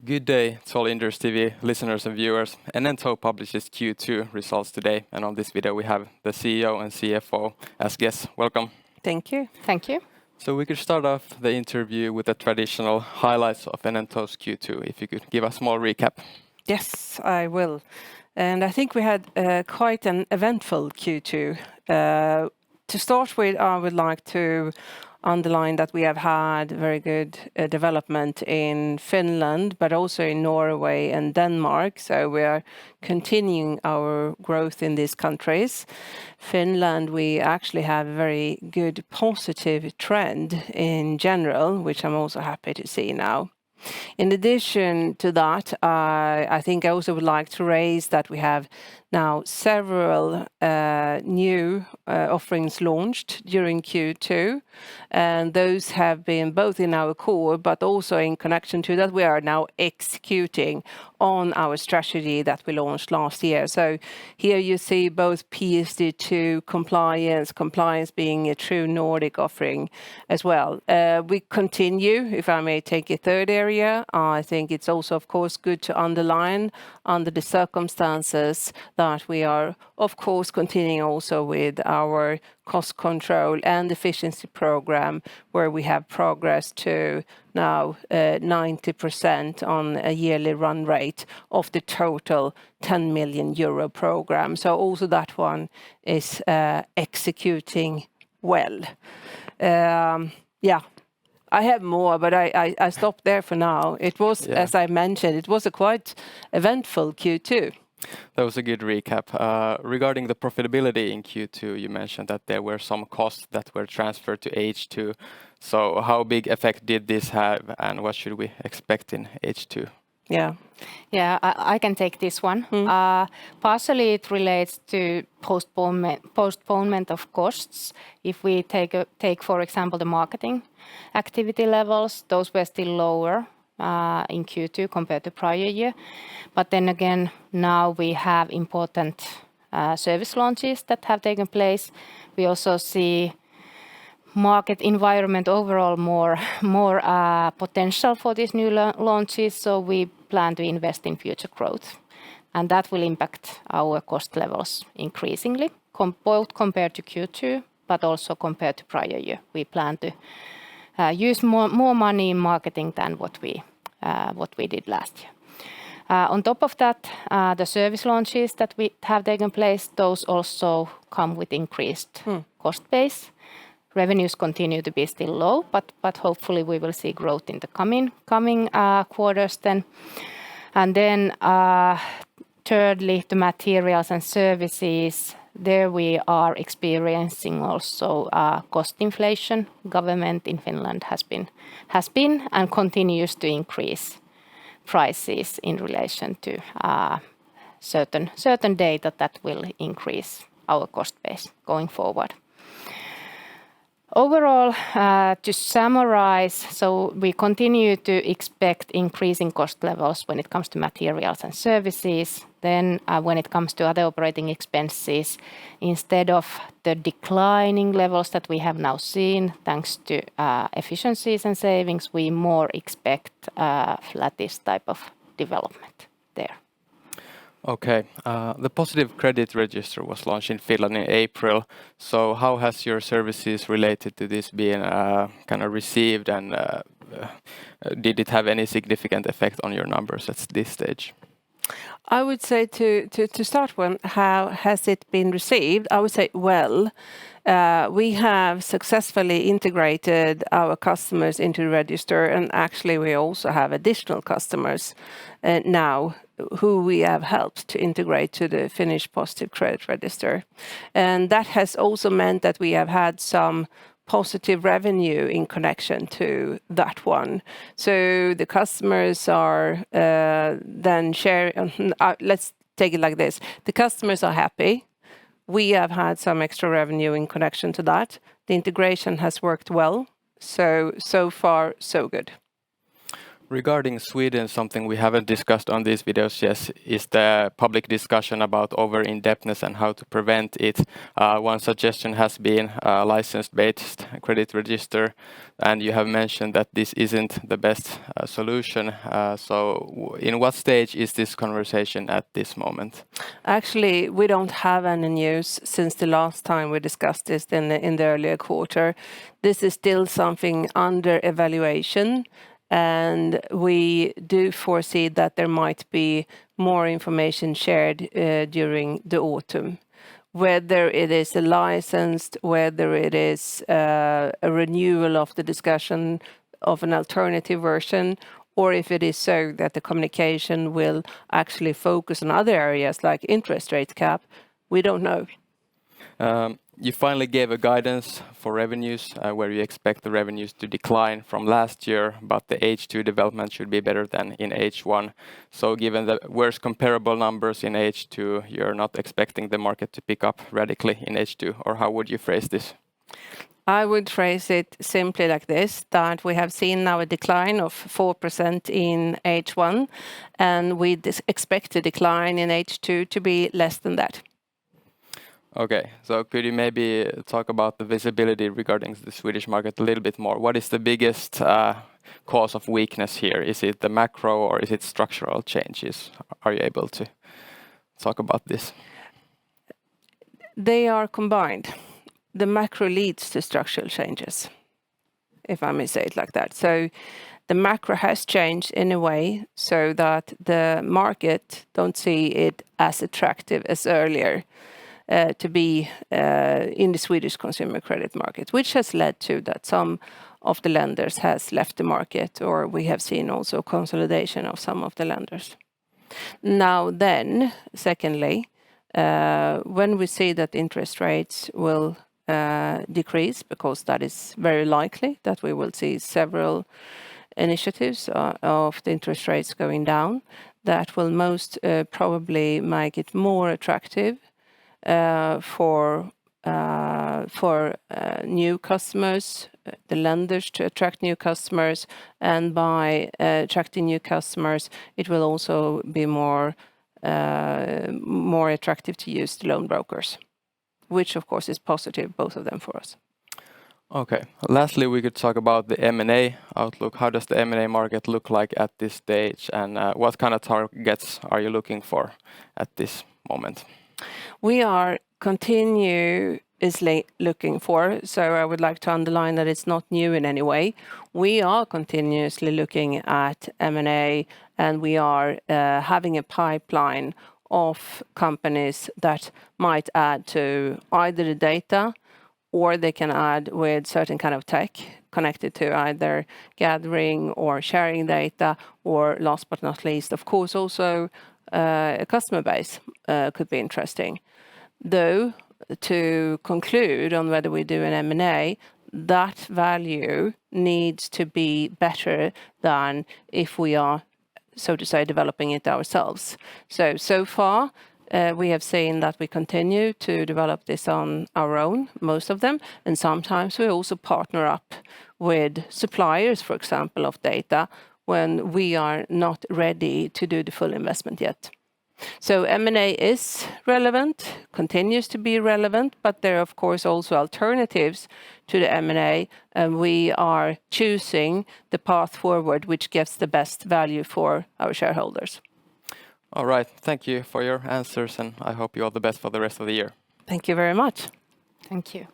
Good day to all Inderes TV listeners and viewers. Enento publishes Q2 results today, and on this video we have the CEO and CFO as guests. Welcome. Thank you. Thank you. So we could start off the interview with the traditional highlights of Enento's Q2. If you could give a small recap. Yes, I will. And I think we had quite an eventful Q2. To start with, I would like to underline that we have had very good development in Finland, but also in Norway and Denmark. So we are continuing our growth in these countries. Finland, we actually have a very good positive trend in general, which I'm also happy to see now. In addition to that, I think I also would like to raise that we have now several new offerings launched during Q2, and those have been both in our core but also in connection to that we are now executing on our strategy that we launched last year. So here you see both PSD2 compliance being a true Nordic offering as well. We continue, if I may take a third area, I think it's also of course good to underline under the circumstances that we are of course continuing also with our cost control and efficiency program, where we have progress to now 90% on a yearly run rate of the total 10 million euro program. So also that one is executing well. I have more, but I stop there for now. It was, as I mentioned, it was a quite eventful Q2. That was a good recap. Regarding the profitability in Q2, you mentioned that there were some costs that were transferred to H2. So how big effect did this have, and what should we expect in H2? Yeah, I can take this one. Partially it relates to postponement of costs. If we take for example the marketing activity levels, those were still lower in Q2 compared to prior year. But then again, now we have important service launches that have taken place. We also see market environment overall more potential for these new launches, so we plan to invest in future growth, and that will impact our cost levels increasingly, both compared to Q2 but also compared to prior year. We plan to use more money in marketing than what we did last year. On top of that, the service launches that we have taken place, those also come with increased cost base. Revenues continue to be still low, but hopefully we will see growth in the coming quarters then. And then thirdly, the materials and services, there we are experiencing also cost inflation. Government in Finland has been and continues to increase prices in relation to certain data that will increase our cost base going forward. Overall, to summarize, so we continue to expect increasing cost levels when it comes to materials and services. Then when it comes to other operating expenses, instead of the declining levels that we have now seen, thanks to efficiencies and savings, we more expect flattish type of development there. Okay, the positive credit register was launched in Finland in April. So how has your services related to this been kind of received, and did it have any significant effect on your numbers at this stage? I would say to start with, how has it been received? I would say well. We have successfully integrated our customers into the register, and actually we also have additional customers now who we have helped to integrate to the Finnish positive credit register. And that has also meant that we have had some positive revenue in connection to that one. So the customers are then sharing, let's take it like this. The customers are happy. We have had some extra revenue in connection to that. The integration has worked well. So far, so good. Regarding Sweden, something we haven't discussed on these videos yet is the public discussion about over-indebtedness and how to prevent it. One suggestion has been a license-based credit register, and you have mentioned that this isn't the best solution. So in what stage is this conversation at this moment? Actually, we don't have any news since the last time we discussed this in the earlier quarter. This is still something under evaluation. And we do foresee that there might be more information shared during the autumn. Whether it is a licensed, whether it is a renewal of the discussion of an alternative version, or if it is so that the communication will actually focus on other areas like interest rate cap, we don't know. You finally gave a guidance for revenues where you expect the revenues to decline from last year, but the H2 development should be better than in H1. So given the worse comparable numbers in H2, you're not expecting the market to pick up radically in H2, or how would you phrase this? I would phrase it simply like this, that we have seen now a decline of 4% in H1, and we expect a decline in H2 to be less than that. Okay, so could you maybe talk about the visibility regarding the Swedish market a little bit more? What is the biggest cause of weakness here? Is it the macro or is it structural changes? Are you able to talk about this? They are combined. The macro leads to structural changes, if I may say it like that. So the macro has changed in a way so that the market don't see it as attractive as earlier. To be in the Swedish consumer credit market, which has led to that some of the lenders has left the market, or we have seen also consolidation of some of the lenders. Now then, secondly, when we see that interest rates will decrease, because that is very likely that we will see several initiatives of the interest rates going down, that will most probably make it more attractive for new customers, the lenders to attract new customers, and by attracting new customers, it will also be more attractive to use the loan brokers, which of course is positive, both of them for us. Okay. Lastly, we could talk about the M&A outlook. How does the M&A market look like at this stage, and what kind of targets are you looking for at this moment? We are continuously looking for, so I would like to underline that it's not new in any way. We are continuously looking at M&A, and we are having a pipeline of companies that might add to either the data, or they can add with certain kind of tech connected to either gathering or sharing data, or last but not least, of course, also a customer base could be interesting. Though, to conclude on whether we do an M&A, that value needs to be better than if we are, so to say, developing it ourselves. So far, we have seen that we continue to develop this on our own, most of them, and sometimes we also partner up with suppliers, for example, of data, when we are not ready to do the full investment yet. So M&A is relevant, continues to be relevant, but there are of course also alternatives to the M&A, and we are choosing the path forward which gives the best value for our shareholders. All right, thank you for your answers, and I hope you all the best for the rest of the year. Thank you very much. Thank you.